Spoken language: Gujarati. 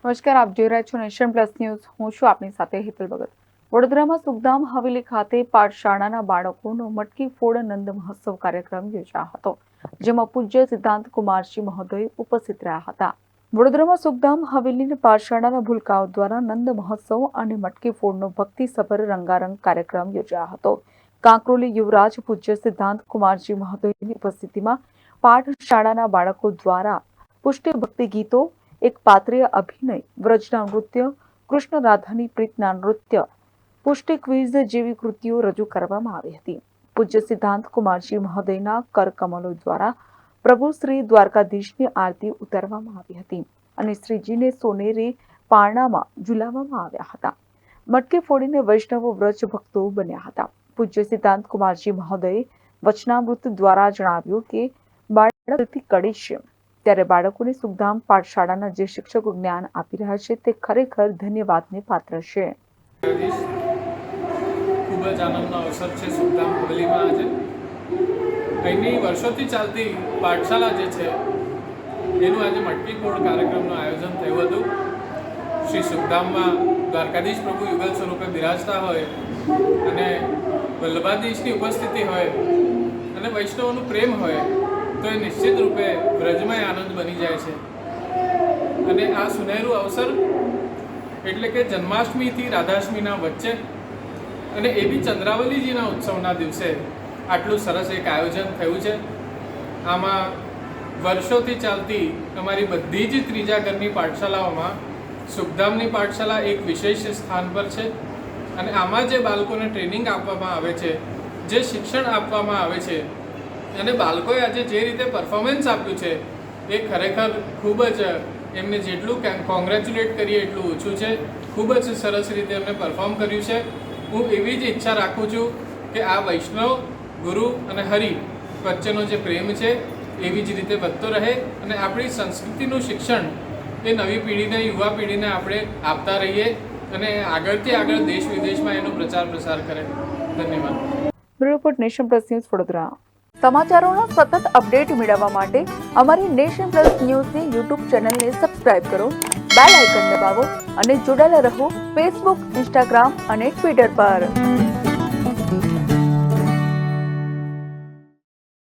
નમસ્કાર, આપ જોઈ રહ્યા છો નેશન પ્લસ ન્યૂઝ. હું છું આપની સાથે હેતલ ભગત. વડોદરામાં સુખધામ હવેલી ખાતે પાઠશાળાના બાળકોનો મટકી ફોડ નંદ મહોત્સવ કાર્યક્રમ યોજાયો હતો, જેમાં પૂજ્ય સિદ્ધાંત કુમારજી મહોદય ઉપસ્થિત રહ્યા હતા. વડોદરામાં સુખધામ હવેલીની પાઠશાળાના ભૂલકાઓ દ્વારા નંદ મહોત્સવ અને મટકી ફોડનો ભક્તિસભર રંગારંગ કાર્યક્રમ યોજાયો હતો. કાંકરોલી યુવરાજ પૂજ્ય સિદ્ધાંત કુમારજી મહોદયની ઉપસ્થિતિમાં પાઠશાળાના બાળકો દ્વારા પુષ્ટિ ભક્તિ ગીતો, એક પાત્રીય અભિનય, વ્રજના નૃત્ય, કૃષ્ણ રાધાની પ્રીતના નૃત્ય, પુષ્ટિ ક્વિઝ જેવી કૃતિઓ રજૂ કરવામાં આવી હતી. પૂજ્ય સિદ્ધાંત કુમારજી મહોદયના કરકમલો દ્વારા પ્રભુ શ્રી દ્વારકાધીશની આરતી ઉતારવામાં આવી હતી અને શ્રીજીને સોનેરી પારણામાં ઝુલાવવામાં આવ્યા હતા. મટકી ફોડીને વૈષ્ણવો વ્રજ ભક્તો બન્યા હતા. પૂજ્ય સિદ્ધાંત કુમારજી મહોદયે વચનામૃત દ્વારા જણાવ્યું કે બાળકથી કડી છે, ત્યારે બાળકોને સુખધામ પાઠશાળાના જે શિક્ષકો જ્ઞાન આપી રહ્યા છે તે ખરેખર ધન્યવાદને પાત્ર છે. ખૂબ જ આનંદનો અવસર છે સુખધામ હવેલીમાં આજે. અહીંની વર્ષોથી ચાલતી પાઠશાળા જે છે એનું આજે મટકી ફોડ કાર્યક્રમનું આયોજન થયું હતું. શ્રી સુખધામમાં દ્વારકાધીશ પ્રભુ યુગલ સ્વરૂપે બિરાજતા હોય અને વલ્લભાધીશની ઉપસ્થિતિ હોય અને વૈષ્ણવોનું પ્રેમ હોય તો એ નિશ્ચિત રૂપે વ્રજમય આનંદ બની જાય છે. અને આ સુનહેરું અવસર એટલે કે જન્માષ્ટમીથી રાધાષ્ટમીના વચ્ચે અને એ બી ચંદ્રાવલીજીના ઉત્સવના દિવસે આટલું સરસ એક આયોજન થયું છે. આમાં વર્ષોથી ચાલતી અમારી બધી જ ત્રીજા ઘરની પાઠશાલાઓમાં સુખધામની પાઠશાલા એક વિશેષ સ્થાન પર છે. અને આમાં જે બાળકોને ટ્રેનિંગ આપવામાં આવે છે, જે શિક્ષણ આપવામાં આવે છે અને બાળકોએ આજે જે રીતે પરફોર્મન્સ આપ્યું છે એ ખરેખર ખૂબ જ એમને જેટલું કોંગ્રેચ્યુલેટ કરીએ એટલું ઓછું છે. ખૂબ જ સરસ રીતે એમને પરફોર્મ કર્યું છે. હું એવી જ ઈચ્છા રાખું છું કે આ વૈષ્ણવ, ગુરુ અને હરિ વચ્ચેનો જે પ્રેમ છે એવી જ રીતે વધતો રહે અને આપણી સંસ્કૃતિનું શિક્ષણ એ નવી પેઢીને, યુવા પેઢીને આપણે આપતા રહીએ અને આગળથી આગળ દેશ વિદેશમાં એનો પ્રચાર પ્રસાર કરે. ધન્યવાદ. Bureau report, nation plus news, Vadodara. સમાચારોના સતત અપડેટ મેળવવા માટે અમારી નેશન પ્લસ ન્યૂઝની યુટ્યુબ ચેનલને સબસ્ક્રાઇબ કરો, બેલ આઇકન દબાવો અને જોડાયેલા રહો ફેસબુક, ઇન્સ્ટાગ્રામ અને ટ્વિટર પર.